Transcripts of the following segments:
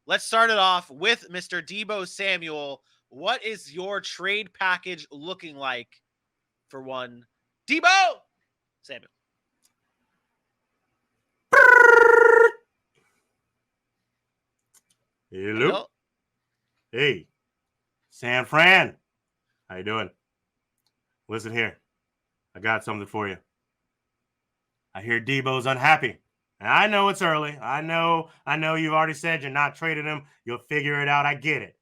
let's start it off with Mr. Deebo Samuel. What is your trade package looking like for one Deebo Samuel? Hello. Hello. Hey, San Fran. How you doing? Listen here. I got something for you. I hear Deebo's unhappy. And I know it's early. I know you've already said you're not trading him. You'll figure it out. I get it.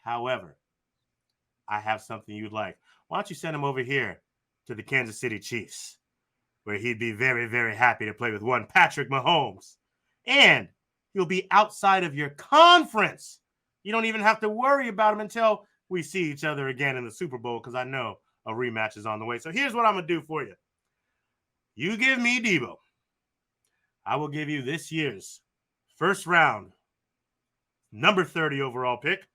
However, I have something you'd like. Why don't you send him over here to the Kansas City Chiefs, where he'd be very, very happy to play with one Patrick Mahomes. And he'll be outside of your conference. You don't even have to worry about him until we see each other again in the Super Bowl, because I know a rematch is on the way. So here's what I'm going to do for you. You give me Deebo. I will give you this year's first round, number 30 overall pick.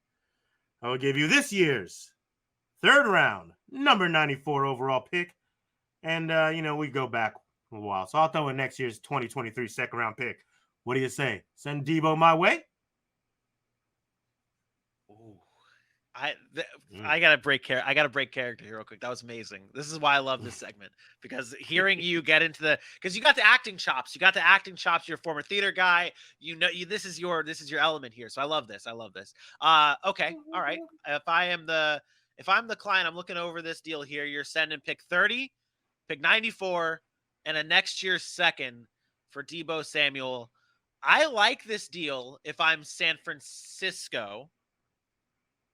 I will give you this year's third round, number 94 overall pick. And, we go back a while. So I'll throw in next year's 2023 second round pick. What do you say? Send Deebo my way? Ooh. I gotta break character here real quick. That was amazing. This is why I love this segment, because hearing you get into because you got the acting chops. You're a former theater guy. This is your element here. So I love this. Okay, all right. If I'm the client, I'm looking over this deal here. You're sending pick 30, pick 94, and a next year's second for Deebo Samuel. I like this deal. If I'm San Francisco,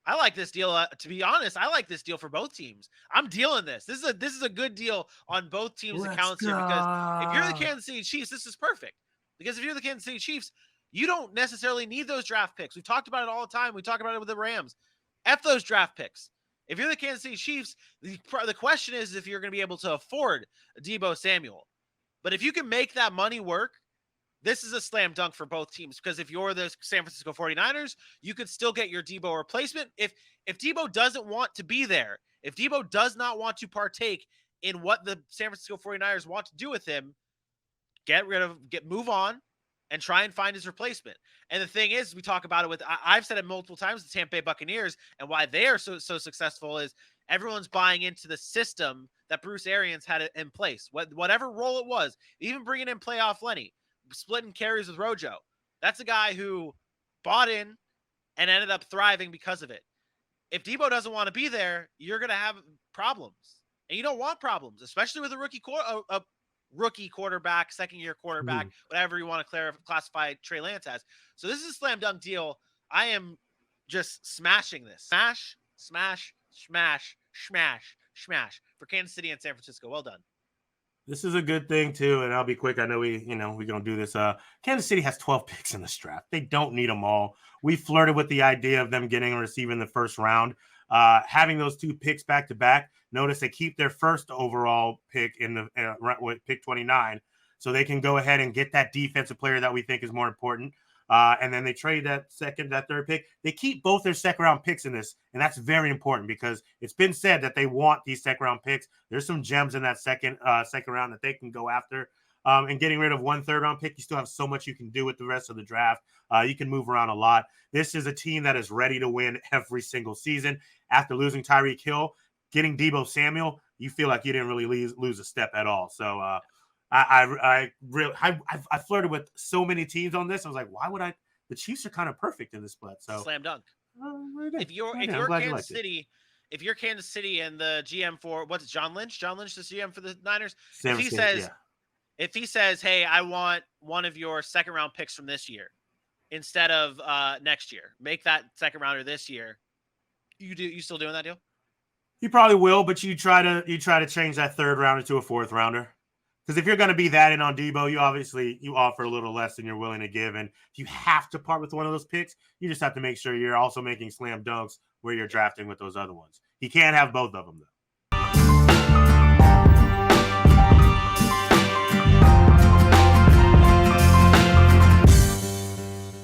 I like this deal. To be honest, I like this deal for both teams. I'm dealing this. This is a good deal on both teams' Let's accounts here, because if you're the go. Kansas City Chiefs, this is perfect. Because if you're the Kansas City Chiefs, you don't necessarily need those draft picks. We've talked about it all the time. We talk about it with the Rams. F those draft picks. If you're the Kansas City Chiefs, the question is if you're going to be able to afford Deebo Samuel. But if you can make that money work, this is a slam dunk for both teams, because if you're the San Francisco 49ers, you could still get your Deebo replacement. If Deebo doesn't want to be there, if Deebo does not want to partake in what the San Francisco 49ers want to do with him, move on and try and find his replacement. And the thing is, we talk about it with, I've said it multiple times, the Tampa Bay Buccaneers, and why they are so successful is everyone's buying into the system that Bruce Arians had in place. Whatever role it was, even bringing in playoff Lenny, splitting carries with Rojo. That's a guy who bought in and ended up thriving because of it. If Deebo doesn't want to be there, you're going to have problems. And you don't want problems, especially with a rookie quarterback, second-year quarterback, whatever you want to classify Trey Lance as. So this is a slam dunk deal. I am just smashing this. Smash, smash, smash, smash, smash for Kansas City and San Francisco. Well done. This is a good thing too, and I'll be quick. I know we're gonna do this. Kansas City has 12 picks in this draft. They don't need them all. We flirted with the idea of them getting and receiving the first round, having those two picks back to back. Notice they keep their first overall pick in the pick 29, so they can go ahead and get that defensive player that we think is more important. And then they trade that third pick. They keep both their second round picks in this, and that's very important because it's been said that they want these second round picks. There's some gems in that second round that they can go after. And getting rid of one third round pick, you still have so much you can do with the rest of the draft. You can move around a lot. This is a team that is ready to win every single season. After losing Tyreek Hill, getting Deebo Samuel, you feel like you didn't really lose a step at all. So I flirted with so many teams on this. I was like, why would I? The Chiefs are kind of perfect in this split. So slam dunk. If you're Kansas City and the GM for what's John Lynch? John Lynch, the GM for the Niners. If he says, hey, I want one of your second round picks from this year instead of next year, make that second rounder this year. You still doing that deal? You probably will, but you try to change that third rounder to a fourth rounder. Because if you're going to be that in on Deebo, you offer a little less than you're willing to give. And if you have to part with one of those picks, you just have to make sure you're also making slam dunks where you're drafting with those other ones. He can't have both of them, though.